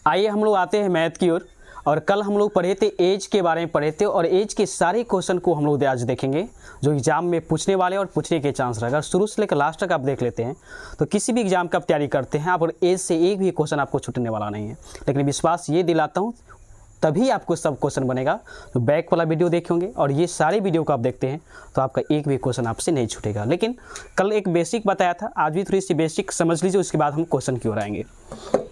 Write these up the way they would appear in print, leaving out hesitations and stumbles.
आइए हम लोग आते हैं मैथ की ओर। और कल हम लोग पढ़े थे एज के बारे में पढ़े थे, और एज के सारे क्वेश्चन को हम लोग आज देखेंगे जो एग्जाम में पूछने वाले और पूछने के चांस रहेगा। शुरू से लेकर लास्ट तक आप देख लेते हैं तो किसी भी एग्जाम का आप तैयारी करते हैं आप, और एज से एक भी क्वेश्चन आपको छूटने वाला नहीं है। लेकिन विश्वास ये दिलाता हूँ तभी आपको सब क्वेश्चन बनेगा। तो बैक वाला वीडियो देखेंगे और ये सारे वीडियो को आप देखते हैं तो आपका एक भी क्वेश्चन आपसे नहीं छूटेगा। लेकिन कल एक बेसिक बताया था, आज भी थोड़ी सी बेसिक समझ लीजिए, उसके बाद हम क्वेश्चन की ओर आएंगे।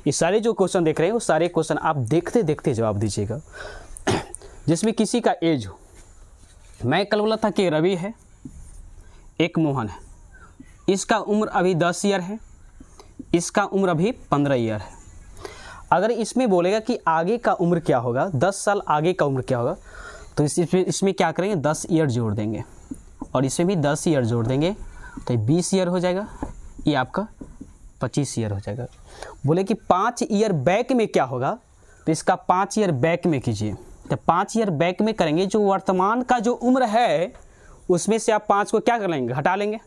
ये सारे जो क्वेश्चन देख रहे हैं वो सारे क्वेश्चन आप देखते देखते जवाब दीजिएगा। जिसमें किसी का एज हो, मैं कल बोला था कि रवि है, एक मोहन है, इसका उम्र अभी 10 ईयर है, इसका उम्र अभी 15 ईयर है। अगर इसमें बोलेगा कि आगे का उम्र क्या होगा, 10 साल आगे का उम्र क्या होगा, तो इसमें क्या करेंगे, 10 ईयर जोड़ देंगे और इसमें भी 10 ईयर जोड़ देंगे तो 20 ईयर हो जाएगा, ये आपका 25 ईयर हो जाएगा। बोले कि 5 ईयर बैक में क्या होगा, तो इसका 5 ईयर बैक में कीजिए। तो 5 ईयर बैक में करेंगे, जो वर्तमान का जो उम्र है उसमें से आप 5 को क्या कर लेंगे, घटा लेंगे।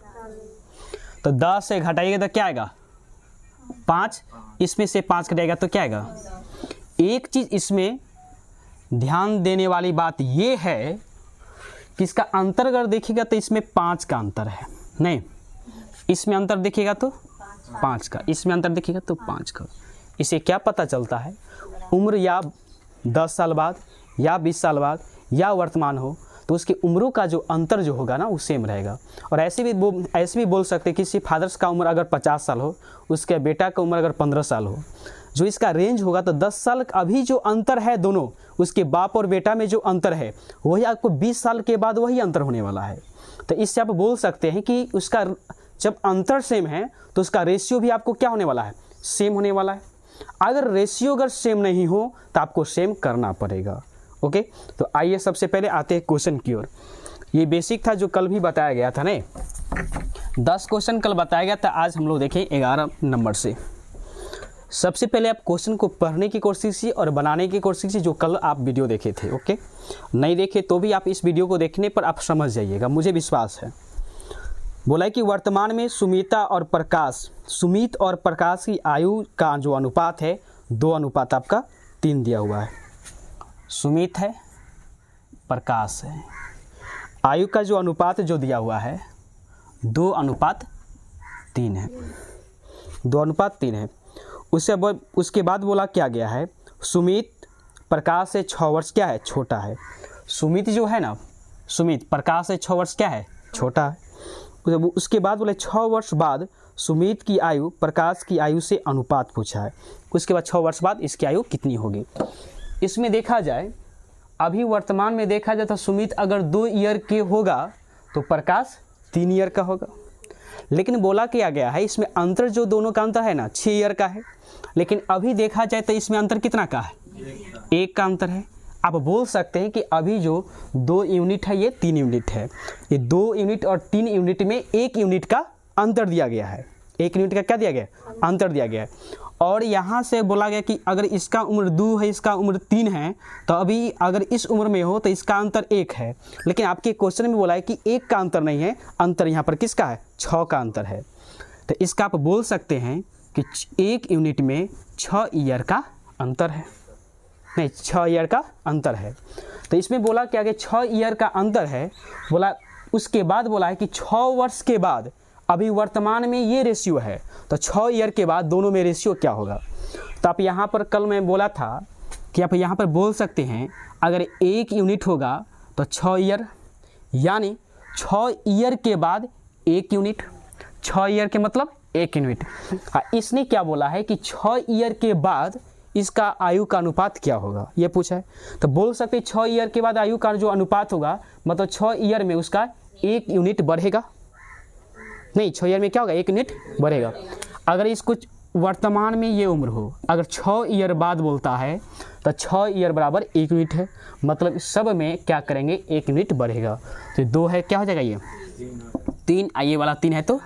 तो 10 से घटाइएगा तो क्या आएगा, 5, इसमें से 5 घटाएगा तो क्या आएगा। एक चीज़ इसमें ध्यान देने वाली बात ये है कि इसका अंतर अगर देखिएगा तो इसमें 5 का अंतर है, नहीं इसमें अंतर देखिएगा तो 5 का, इसमें अंतर देखिएगा तो 5 का। इसे क्या पता चलता है, उम्र या 10 साल बाद या 20 साल बाद या वर्तमान हो तो उसकी उम्रों का जो अंतर जो होगा ना वो सेम रहेगा। और ऐसे भी बोल सकते हैं कि किसी फादर्स का उम्र अगर 50 साल हो, उसके बेटा का उम्र अगर 15 साल हो, जो इसका रेंज होगा तो 10 साल अभी जो अंतर है दोनों, उसके बाप और बेटा में जो अंतर है वही आपको 20 साल के बाद वही अंतर होने वाला है। तो इससे आप बोल सकते हैं कि उसका जब अंतर सेम है तो उसका रेशियो भी आपको क्या होने वाला है, सेम होने वाला है। अगर रेशियो अगर सेम नहीं हो तो आपको सेम करना पड़ेगा। ओके, तो आइए सबसे पहले आते हैं क्वेश्चन की ओर। ये बेसिक था जो कल भी बताया गया था, नहीं 10 क्वेश्चन कल बताया गया था, आज हम लोग देखें 11 नंबर से। सबसे पहले आप क्वेश्चन को पढ़ने की कोशिश कीजिए और बनाने की कोशिश कीजिए, जो कल आप वीडियो देखे थे। ओके, नहीं देखे तो भी आप इस वीडियो को देखने पर आप समझ जाइएगा, मुझे विश्वास है। बोला है कि वर्तमान में सुमित और प्रकाश की आयु का जो अनुपात है 2 अनुपात आपका 3 दिया हुआ है। सुमित है, प्रकाश है, आयु का जो अनुपात जो दिया हुआ है 2 अनुपात 3 है, 2 अनुपात 3 है। उसके बाद बोला क्या गया है, सुमित प्रकाश से 6 वर्ष क्या है, छोटा है। सुमित जो है ना, सुमित प्रकाश से 6 वर्ष क्या है, छोटा है। उसके बाद बोले 6 वर्ष बाद सुमित की आयु प्रकाश की आयु से अनुपात पूछा है। उसके बाद 6 वर्ष बाद इसकी आयु कितनी होगी। इसमें देखा जाए, अभी वर्तमान में देखा जाए तो सुमित अगर 2 ईयर के होगा तो प्रकाश 3 ईयर का होगा। लेकिन बोला क्या गया है, इसमें अंतर जो दोनों का अंतर है ना 6 ईयर का है। लेकिन अभी देखा जाए तो इसमें अंतर कितना का है, 1 का अंतर है। आप बोल सकते हैं कि अभी जो 2 यूनिट है ये 3 यूनिट है। ये 2 यूनिट और 3 यूनिट में 1 यूनिट का अंतर दिया गया है, 1 यूनिट का क्या दिया गया, अंतर दिया गया है। और यहाँ से बोला गया कि अगर इसका उम्र 2 है, इसका उम्र 3 है, तो अभी अगर इस उम्र में हो तो इसका अंतर 1 है। लेकिन आपके क्वेश्चन में बोला है कि 1 का अंतर नहीं है, अंतर यहाँ पर किसका है, 6 का अंतर है। तो इसका आप बोल सकते हैं कि 1 यूनिट में 6 ईयर का अंतर है, नहीं 6 ईयर का अंतर है। तो इसमें बोला क्या कि 6 ईयर का अंतर है। बोला उसके बाद बोला है कि 6 वर्ष के बाद, अभी वर्तमान में ये रेशियो है तो 6 ईयर के बाद दोनों में रेशियो क्या होगा। तो आप यहाँ पर कल मैं बोला था कि आप यहाँ पर बोल सकते हैं अगर 1 यूनिट होगा तो 6 ईयर, यानी 6 ईयर के बाद 1 यूनिट, 6 ईयर के मतलब 1 यूनिट। इसने क्या बोला है कि 6 ईयर के बाद इसका आयु का अनुपात क्या होगा, ये पूछा है। तो बोल सकते हैं 6 ईयर के बाद आयु का जो अनुपात होगा मतलब 6 ईयर में उसका 1 यूनिट बढ़ेगा, नहीं 6 ईयर में क्या होगा, 1 यूनिट बढ़ेगा। अगर इसको वर्तमान में ये उम्र हो, अगर 6 ईयर बाद बोलता है तो 6 ईयर बराबर 1 यूनिट है, मतलब सब में क्या करेंगे 1 यूनिट बढ़ेगा। तो 2 है, क्या हो जाएगा ये 3, ये वाला 3 है तो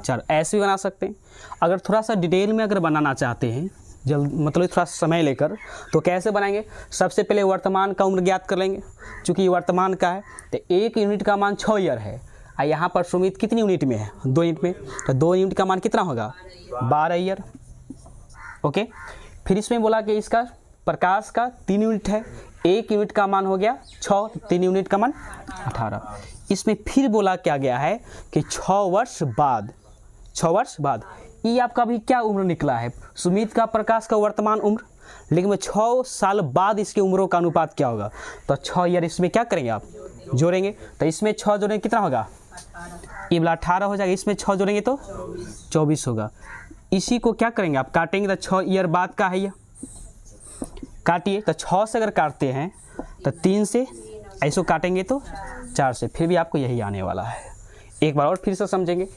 4। ऐसे भी बना सकते हैं। अगर थोड़ा सा डिटेल में अगर बनाना चाहते हैं जल्द, मतलब थोड़ा समय लेकर, तो कैसे बनाएंगे, सबसे पहले वर्तमान का उम्र ज्ञात कर लेंगे। चूँकि वर्तमान का है तो 1 यूनिट का मान 6 ईयर है, यहाँ पर सुमित कितनी यूनिट में है, 2 यूनिट में, तो 2 यूनिट का मान कितना होगा, 12 ईयर। ओके, फिर इसमें बोला कि इसका प्रकाश का 3 यूनिट है, 1 यूनिट का मान हो गया 6, 3 यूनिट का मान 18। इसमें फिर बोला क्या गया है कि 6 वर्ष बाद ये आपका भी क्या उम्र निकला है, सुमित का प्रकाश का वर्तमान उम्र, लेकिन 6 साल बाद इसकी उम्रों का अनुपात क्या होगा। तो 6 ईयर इसमें क्या करेंगे आप जोड़ेंगे, तो इसमें 6 जोड़ेंगे कितना होगा, ये वाला 18 हो जाएगा, इसमें 6 जोड़ेंगे तो 24 होगा। इसी को क्या करेंगे आप काटेंगे, तो 6 ईयर बाद का है ये, काटिए। तो 6 से अगर काटते हैं तो 3 से ऐसे काटेंगे तो 4 से, फिर भी आपको यही आने वाला है। एक बार और फिर से समझेंगे,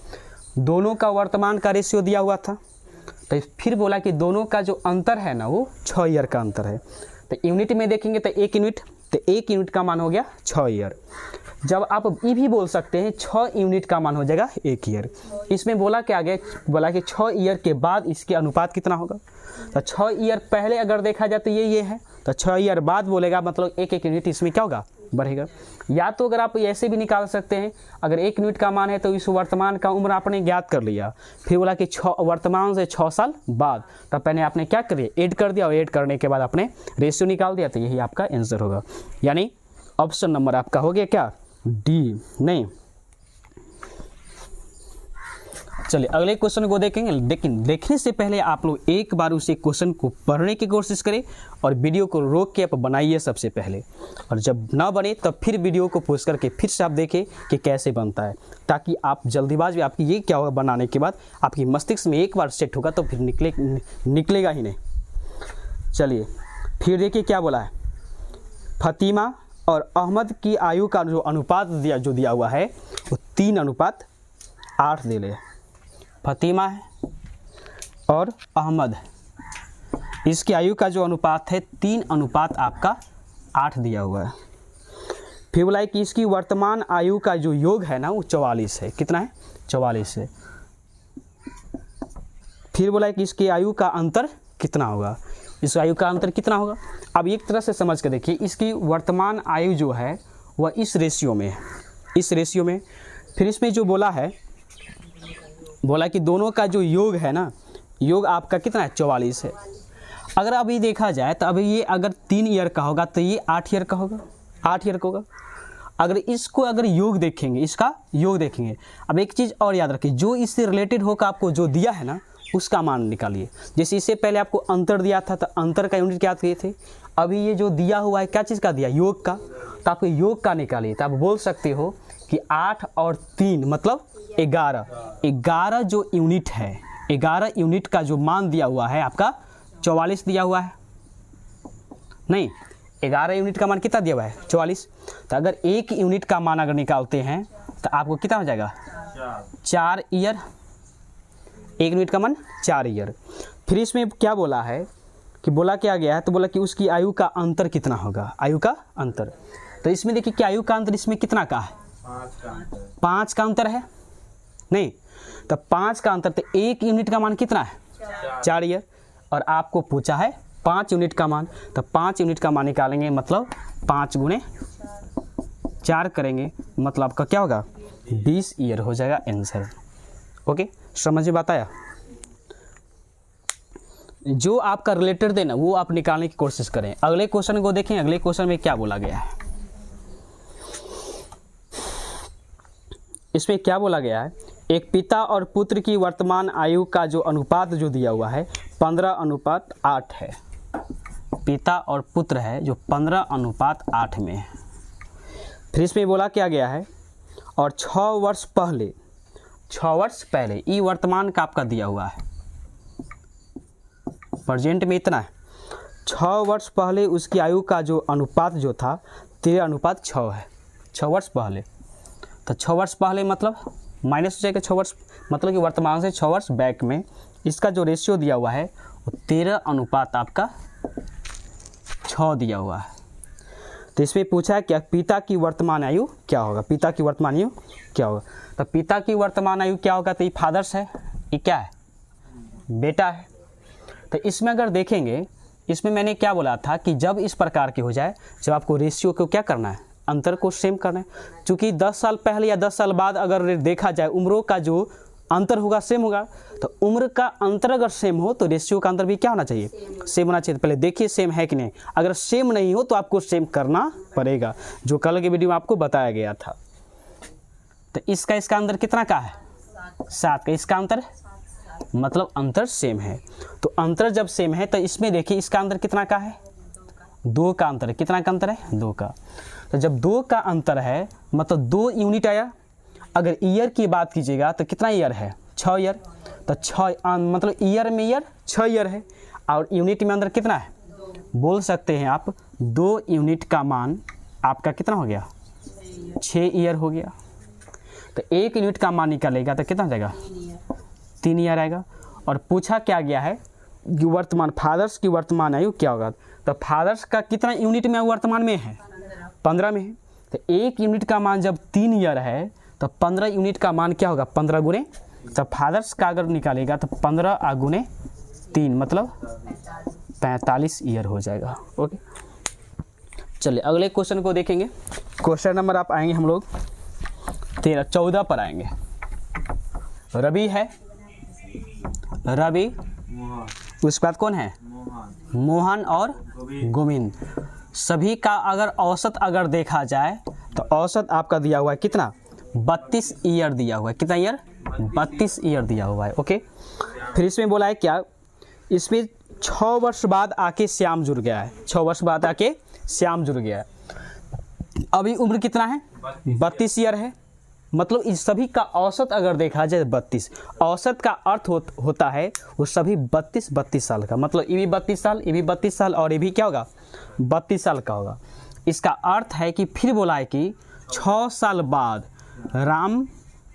दोनों का वर्तमान का रेशियो दिया हुआ था, तो फिर बोला कि दोनों का जो अंतर है ना वो 6 ईयर का अंतर है। तो यूनिट में देखेंगे तो 1 यूनिट, तो 1 यूनिट का मान हो गया 6 ईयर। जब आप ये भी बोल सकते हैं 6 यूनिट का मान हो जाएगा 1 ईयर। इसमें बोला क्या आगे, बोला कि 6 ईयर के बाद इसके अनुपात कितना होगा। तो 6 ईयर पहले अगर देखा जाए तो ये है, तो 6 ईयर बाद बोलेगा मतलब 1 यूनिट इसमें क्या होगा, बढ़ेगा। या तो अगर आप ऐसे भी निकाल सकते हैं, अगर 1 यूनिट का मान है तो इस वर्तमान का उम्र आपने ज्ञात कर लिया, फिर बोला कि 6 वर्तमान से 6 साल बाद, तब पहले आपने क्या कर दिया, ऐड कर दिया, और ऐड करने के बाद आपने रेशियो निकाल दिया, तो यही आपका आंसर होगा। यानी ऑप्शन नंबर आपका हो गया क्या, डी। नहीं, चलिए अगले क्वेश्चन को देखेंगे, लेकिन देखने से पहले आप लोग एक बार उसी क्वेश्चन को पढ़ने की कोशिश करें और वीडियो को रोक के आप बनाइए सबसे पहले, और जब ना बने तब फिर वीडियो को पॉज करके फिर से आप देखें कि कैसे बनता है, ताकि आप जल्दीबाज भी आपकी ये क्या होगा, बनाने के बाद आपकी मस्तिष्क में एक बार सेट होगा तो फिर निकलेगा ही नहीं। चलिए फिर देखिए क्या बोला है, फतिमा और अहमद की आयु का जो अनुपात दिया हुआ है वो 3:8 दे ले। फतिमा है और अहमद, इसकी आयु का जो अनुपात है 3:8 आपका 8 दिया हुआ है। फिर बोला है कि इसकी वर्तमान आयु का जो योग है ना वो 44 है। कितना है, 44 है। फिर बोला है कि इसकी आयु का अंतर कितना होगा, इस आयु का अंतर कितना होगा। अब एक तरह से समझ कर देखिए, इसकी वर्तमान आयु जो है वह इस रेशियो में है, इस रेशियो में। फिर इसमें जो बोला है, बोला कि दोनों का जो योग है ना, योग आपका कितना है, 44 है। अगर अभी देखा जाए तो अभी ये अगर 3 ईयर का होगा तो ये 8 ईयर का होगा, 8 ईयर का होगा। अगर इसको अगर योग देखेंगे, इसका योग देखेंगे। अब एक चीज़ और याद रखिए, जो इससे रिलेटेड होकर आपको जो दिया है ना उसका मान निकालिए। जैसे इससे पहले आपको अंतर दिया था तो अंतर का यूनिट क्या किए थे, अभी ये जो दिया हुआ है क्या चीज़ का दिया, योग का, तो आपको योग का निकालिए। तो आप बोल सकते हो कि 8 और 3 मतलब 11 जो यूनिट है, 11 यूनिट का जो मान दिया हुआ है आपका 44 दिया हुआ है। नहीं, 11 यूनिट का मान कितना दिया हुआ है, 44। तो अगर 1 यूनिट का मान अगर निकालते हैं तो आपको कितना हो जाएगा, 4 ईयर। 1 यूनिट का मान 4 ईयर। फिर इसमें क्या बोला है कि बोला क्या गया है, तो बोला कि उसकी आयु का अंतर कितना होगा, आयु का अंतर। तो इसमें देखिए कि आयु का अंतर इसमें कितना का है, 5 का अंतर है। नहीं, तो 5 का अंतर, तो 1 यूनिट का मान कितना है, 4 ईयर। और आपको पूछा है 5 यूनिट का मान, तो 5 यूनिट का मान निकालेंगे, मतलब 5 गुणे 4 करेंगे, मतलब आपका क्या होगा, 20 ईयर हो जाएगा आंसर। ओके, समझ में बात आया। जो आपका रिलेटेड देना वो आप निकालने की कोशिश करें। अगले क्वेश्चन को देखें, अगले क्वेश्चन में क्या बोला गया है। इसमें क्या बोला गया है, एक पिता और पुत्र की वर्तमान आयु का जो अनुपात जो दिया हुआ है 15:8 है। पिता और पुत्र है जो 15:8 में है। फिर इसमें बोला क्या गया है, और 6 वर्ष पहले ये वर्तमान का आपका दिया हुआ है, प्रेजेंट में इतना है। 6 वर्ष पहले उसकी आयु का जो अनुपात जो था 13:6 है। 6 वर्ष पहले, तो 6 वर्ष पहले मतलब माइनस हो जाएगा 6 वर्ष, मतलब कि वर्तमान से 6 वर्ष बैक में इसका जो रेशियो दिया हुआ है वो 13:6 आपका दिया हुआ है। तो इसमें पूछा है कि पिता की वर्तमान आयु क्या होगा, पिता की वर्तमान आयु क्या होगा। तो पिता की वर्तमान आयु क्या होगा, तो ये फादर्स है, ये क्या है, बेटा है। तो इसमें अगर देखेंगे, इसमें मैंने क्या बोला था कि जब इस प्रकार के हो जाए, जब आपको रेशियो को क्या करना है, अंतर को सेम करना है। चूँकि 10 साल पहले या 10 साल बाद अगर देखा जाए उम्रों का जो अंतर होगा सेम होगा, तो उम्र का अंतर अगर सेम हो तो रेशियो का अंतर भी क्या होना चाहिए, सेम होना चाहिए। पहले देखिए सेम है कि नहीं, अगर सेम नहीं हो तो आपको सेम करना पड़ेगा, जो कल के वीडियो में आपको बताया गया था। तो इसका अंतर कितना का है, 7 का, इसका अंतर मतलब अंतर सेम है। तो अंतर जब सेम है तो इसमें देखिए इसका अंतर कितना का है, 2 का अंतर है। कितना का अंतर है, 2 का। तो जब 2 का अंतर है मतलब 2 यूनिट आया। अगर ईयर की बात कीजिएगा तो कितना ईयर है, 6 ईयर। तो 6 मतलब ईयर में ईयर 6 ईयर है, और यूनिट में अंदर कितना है, बोल सकते हैं आप 2 यूनिट का मान आपका कितना हो गया, 6 ईयर हो गया। तो 1 यूनिट का मान निकालेगा तो कितना जाएगा, 3 ईयर आएगा। और पूछा क्या गया है कि वर्तमान फादर्स की वर्तमान आयु क्या होगा। तो फादर्स का कितना यूनिट में वर्तमान में है, 15 में है। तो 1 यूनिट का मान जब 3 ईयर है तो 15 यूनिट का मान क्या होगा, 15 गुने। तो फादर्स का अगर निकालेगा तो 15 गुने 3 मतलब 45 ईयर हो जाएगा। ओके, चलिए अगले क्वेश्चन को देखेंगे। क्वेश्चन नंबर आप आएंगे हम लोग 14 पर आएंगे। रवि है, रवि, उसके बाद कौन है, मोहन और गोविंद। सभी का अगर औसत अगर देखा जाए तो औसत आपका दिया हुआ है कितना, 32 ईयर दिया हुआ है। कितना ईयर, 32 ईयर दिया हुआ है। ओके, फिर इसमें बोला है क्या, इसमें 6 वर्ष बाद आके श्याम जुड़ गया है, 6 वर्ष बाद आके श्याम जुड़ गया है। अभी उम्र कितना है, 32 ईयर है। मतलब इस सभी का औसत अगर देखा जाए 32, औसत का अर्थ होता है वो सभी 32 साल का। मतलब ये भी 32 साल, ये भी 32 साल और ये भी क्या होगा, 32 साल का होगा। इसका अर्थ है कि फिर बोला है कि 6 साल बाद राम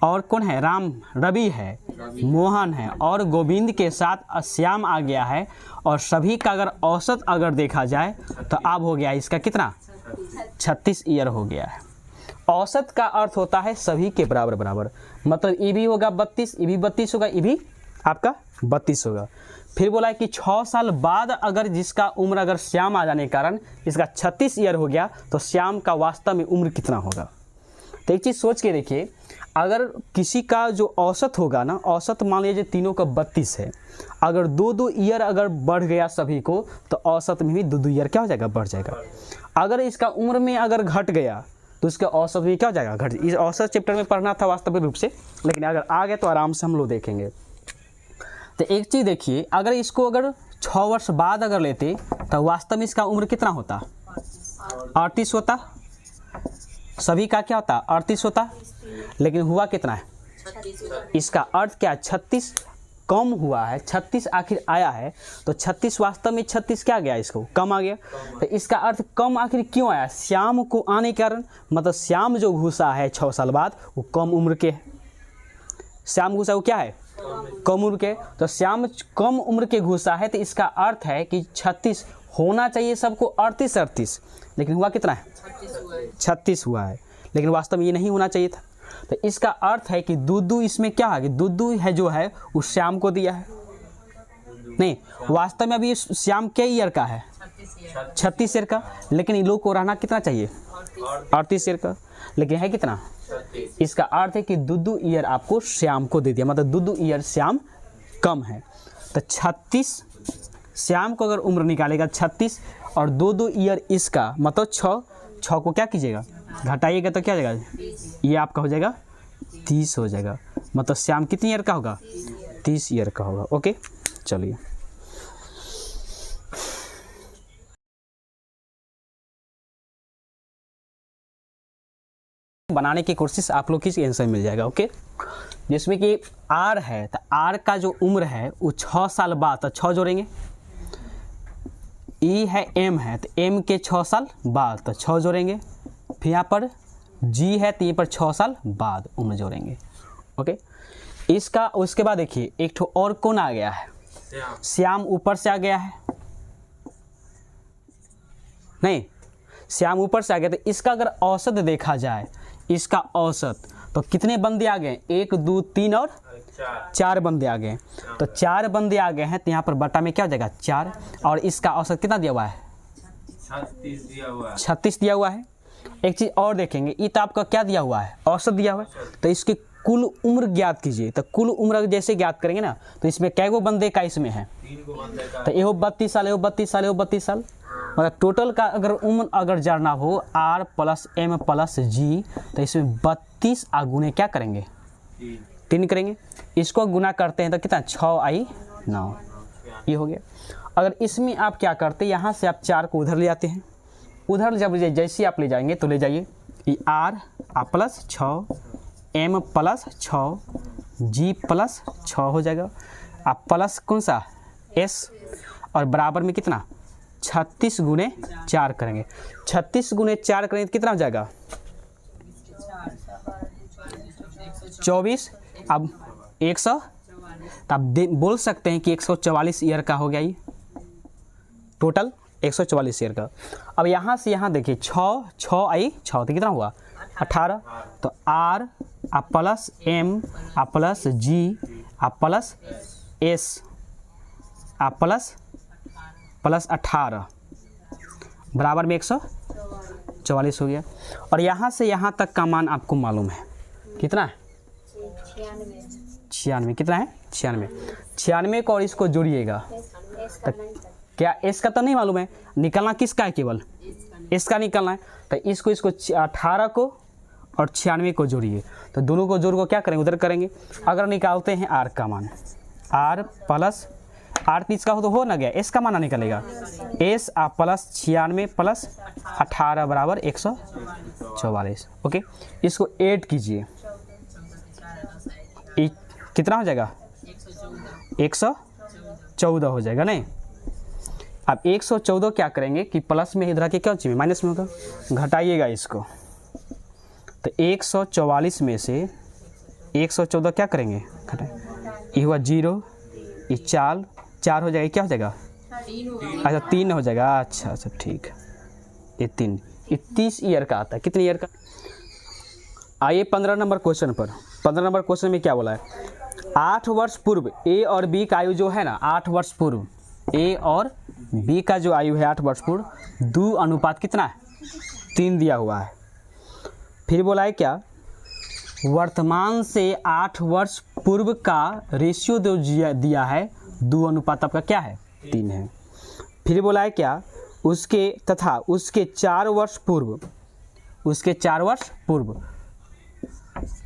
और कौन है, राम, रवि है, मोहन है और गोविंद के साथ श्याम आ गया है। और सभी का अगर औसत अगर देखा जाए तो अब हो गया इसका कितना, 36 ईयर हो गया है। औसत का अर्थ होता है सभी के बराबर बराबर। मतलब ये भी होगा 32, ये भी 32 होगा, ये भी आपका 32 होगा। फिर बोला है कि 6 साल बाद अगर जिसका उम्र अगर श्याम आ जाने के कारण इसका 36 ईयर हो गया तो श्याम का वास्तव में उम्र कितना होगा। तो एक चीज़ सोच के देखिए, अगर किसी का जो औसत होगा ना, औसत मान लीजिए तीनों का 32 है, अगर 2-2 ईयर अगर बढ़ गया सभी को तो औसत में भी 2-2 ईयर क्या हो जाएगा, बढ़ जाएगा। अगर इसका उम्र में अगर घट गया तो इसका औसत भी क्या हो जाएगा, घट। इस औसत चैप्टर में पढ़ना था वास्तविक रूप से, लेकिन अगर आ गए तो आराम से हम लोग देखेंगे। तो एक चीज़ देखिए, अगर इसको अगर 6 वर्ष बाद अगर लेते तो वास्तव में इसका उम्र कितना होता, 38 होता। सभी का क्या होता, 38 होता। लेकिन हुआ कितना है, इसका अर्थ क्या, 36 कम हुआ है, 36 आखिर आया है। तो 36 वास्तव में 36 क्या गया, इसको कम आ गया। तो इसका अर्थ कम आखिर क्यों आया, श्याम को आने के कारण। मतलब श्याम जो घुसा है 6 साल बाद वो कम उम्र के है। श्याम घुसा वो क्या है, कम उम्र के। तो श्याम कम उम्र के घुसा है तो इसका अर्थ है कि 36 होना चाहिए सबको, 38, लेकिन हुआ कितना है, 36 हुआ है। लेकिन वास्तव में ये नहीं होना चाहिए था। तो इसका अर्थ है कि दूधू इसमें क्या है, दूधू है जो है उस श्याम को दिया है। नहीं, वास्तव में अभी श्याम क्या ईयर का है, 36 ईयर का। लेकिन इन लोग को रहना कितना चाहिए, 38 ईयर का। लेकिन है कितना, इसका अर्थ है कि दूधू ईयर आपको श्याम को दे दिया। मतलब दूधू ईयर श्याम कम है। तो 36 श्याम को अगर उम्र निकालेगा 36 और 2-2 ईयर इसका, मतलब 6 को क्या कीजिएगा, घटाइएगा तो क्या हो जाएगा, ये आपका हो जाएगा 30 हो जाएगा। मतलब श्याम कितनी ईयर का होगा, 30 ईयर का होगा। ओके, चलिए बनाने की कोशिश आप लोग की, आंसर मिल जाएगा। ओके, जिसमें कि आर है तो आर का जो उम्र है वो 6 साल बाद, तो 6 जोड़ेंगे। ई है, एम है तो एम के 6 साल बाद, तो 6 जोड़ेंगे। फिर यहाँ पर जी है तो यहाँ पर 6 साल बाद उम्र जोड़ेंगे। ओके, इसका उसके बाद देखिए एक ठो और कौन आ गया है, श्याम ऊपर से आ गया है। नहीं, श्याम ऊपर से आ गया। तो इसका अगर औसत देखा जाए, इसका औसत तो कितने बंदे आ गए, 1, 2, 3 और 4 बंदे आ गए। तो 4 बंदे आ गए हैं तो यहाँ पर बटा में क्या हो जाएगा, 4। और इसका औसत कितना दिया हुआ है, 36 दिया हुआ है। एक चीज़ और देखेंगे, ये तो आपका क्या दिया हुआ है, औसत दिया हुआ है। तो इसकी कुल उम्र ज्ञात कीजिए। तो कुल उम्र जैसे ज्ञात करेंगे ना, तो इसमें कै गो बंदे का इसमें है, तो एहो 32 साल, एहो 32 साल, एहो 32 साल, मतलब टोटल का अगर उम्र अगर जानना हो R + M + G, तो इसमें 32 गुने क्या करेंगे, 3 करेंगे। इसको गुना करते हैं तो कितना, 6 × 9, ये हो गया। अगर इसमें आप क्या करते हैं, यहाँ से आप 4 को उधर ले आते हैं, उधर जब जैसे आप ले जाएंगे तो ले जाइए, R + 6, M + 6, G + 6 हो जाएगा। आप प्लस कौन सा S, और बराबर में कितना 36 × 4 करेंगे। 36 × 4 करेंगे तो कितना हो जाएगा 24। अब 100, तो आप बोल सकते हैं कि 144 ईयर का हो गया ये टोटल, 144 ईयर का। अब यहाँ से यहाँ देखिए 6 तो कितना हुआ 18। तो R + M + G + S + 18 बराबर में 144 हो गया। और यहाँ से यहाँ तक का मान आपको मालूम है कितना है, 96। कितना है 96 को, और इसको जोड़िएगा तो क्या S का तो नहीं मालूम है, निकलना किसका है, केवल S का निकलना है। तो इसको 18 को और 96 को जोड़िए, तो दोनों को जोड़ को क्या करेंगे, उधर करेंगे। अगर निकालते हैं R का मान, R + R 30 का हो तो हो ना गया, S का मान निकलेगा, S + 96 + 18 बराबर 144। ओके, इसको ऐड कीजिए, कितना हो जाएगा 114 हो जाएगा नहीं। अब 114 क्या करेंगे कि प्लस में इधर के क्या चाहिए, माइनस में होगा, घटाइएगा इसको। तो 144 में से 114 क्या करेंगे, घटाएं, ये हुआ 0, ये 4 हो जाएगा, क्या हो जाएगा, अच्छा 3 हो जाएगा, अच्छा ठीक है, ये 3, ये 30 ईयर का आता है। कितने ईयर का। आइए 15 नंबर क्वेश्चन पर। 15 नंबर क्वेश्चन में क्या बोला है, 8 वर्ष पूर्व A और B का आयु जो है ना, 8 वर्ष पूर्व A और B का जो आयु है 8 वर्ष पूर्व 2 अनुपात कितना है, 3 दिया हुआ है। फिर बोला है क्या, वर्तमान से 8 वर्ष पूर्व का रेशियो जो दिया है 2 अनुपात आपका क्या है, 3 है। फिर बोला है क्या, उसके तथा उसके 4 वर्ष पूर्व, उसके 4 वर्ष पूर्व,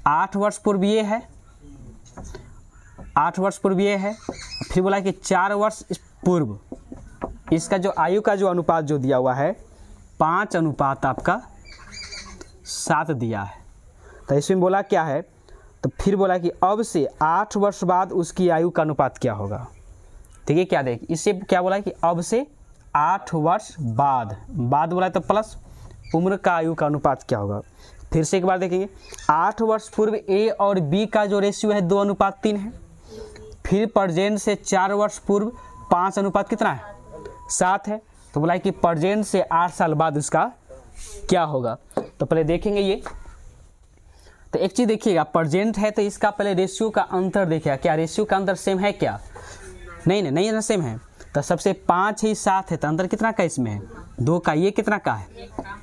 8 वर्ष पूर्व ये है, 8 वर्ष पूर्व ये है। फिर बोला है कि 4 वर्ष पूर्व इसका जो आयु का जो अनुपात जो दिया हुआ है 5 अनुपात आपका 7 दिया है। तो इसमें बोला क्या है, तो फिर बोला कि अब से 8 वर्ष बाद उसकी आयु का अनुपात क्या होगा। ठीक है, क्या देख, इससे क्या बोला है कि अब से 8 वर्ष बाद बोला है तो प्लस उम्र का आयु का अनुपात क्या होगा। फिर से एक बार देखेंगे, 8 वर्ष पूर्व A और B का जो रेशियो है 2 अनुपात 3 है। फिर प्रेजेंट से 4 वर्ष पूर्व 5 अनुपात कितना है, 7 है। तो बोला है कि प्रेजेंट से 8 साल बाद उसका क्या होगा। तो पहले देखेंगे ये, तो एक चीज़ देखिएगा, प्रेजेंट है तो इसका पहले रेशियो का अंतर देखिएगा, क्या रेशियो का अंतर सेम है क्या, नहीं है ना, सेम है। तो सबसे 5 ही 7 है, तो अंतर कितना का इसमें है, 2 का। ये कितना का है,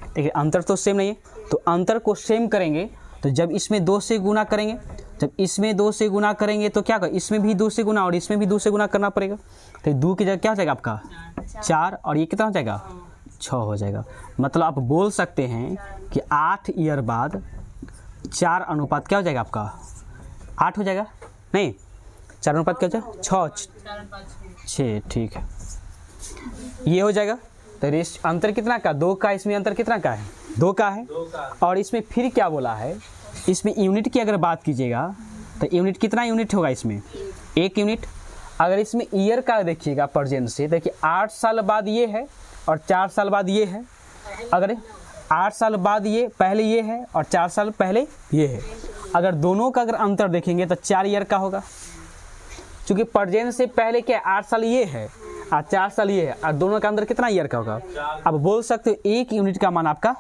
देखिए अंतर तो सेम नहीं है। तो अंतर को सेम करेंगे तो जब इसमें 2 से गुना करेंगे, जब इसमें 2 से गुना करेंगे तो क्या कर, इसमें भी 2 से गुना और इसमें भी 2 से गुना करना पड़ेगा। तो 2 की जगह क्या हो जाएगा आपका 4, और ये कितना हो जाएगा 6 हो जाएगा। मतलब आप बोल सकते हैं कि 8 ईयर बाद 4 अनुपात क्या हो जाएगा आपका 8 हो जाएगा, नहीं 4 अनुपात क्या हो जाएगा 6, ठीक है, ये हो जाएगा। तो अंतर कितना का 2 का, इसमें अंतर कितना का है 2 का है। और इसमें फिर क्या बोला है, इसमें यूनिट की अगर बात कीजिएगा तो यूनिट कितना यूनिट होगा इसमें 1 यूनिट। अगर इसमें ईयर का देखिएगा प्रेजेंट से, देखिए 8 साल बाद ये है और 4 साल बाद ये है। अगर 8 साल बाद ये पहले ये है और 4 साल पहले ये है, अगर दोनों का अगर अंतर देखेंगे तो 4 ईयर का होगा। क्योंकि प्रेजेंट से पहले क्या 8 साल ये है और 4 साल ये है, और दोनों का अंदर कितना ईयर का होगा। अब बोल सकते हो 1 यूनिट का मान आपका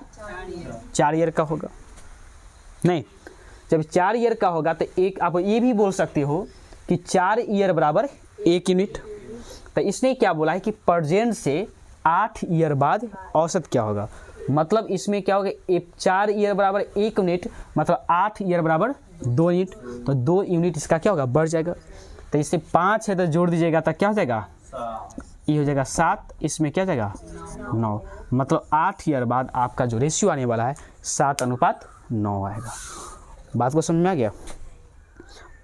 4 ईयर का होगा। नहीं, जब 4 ईयर का होगा तो एक आप ये भी बोल सकते हो कि 4 ईयर बराबर 1 यूनिट। तो इसने क्या बोला है कि प्रेजेंट से 8 ईयर बाद औसत क्या होगा। मतलब इसमें क्या होगा, 4 ईयर बराबर 1 यूनिट, मतलब 8 ईयर बराबर 2 यूनिट, तो 2 यूनिट इसका क्या होगा, बढ़ जाएगा। तो इससे 5 है तो जोड़ दीजिएगा तो क्या हो जाएगा, ये हो जाएगा 7, इसमें क्या जाएगा 9, मतलब 8 ईयर बाद आपका जो रेशियो आने वाला है 7:9 आएगा। बात को समझ में आ गया।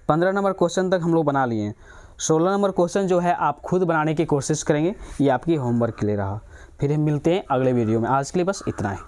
15 नंबर क्वेश्चन तक हम लोग बना लिए हैं। 16 नंबर क्वेश्चन जो है आप खुद बनाने की कोशिश करेंगे, ये आपकी होमवर्क के लिए रहा। फिर हम मिलते हैं अगले वीडियो में, आज के लिए बस इतना है।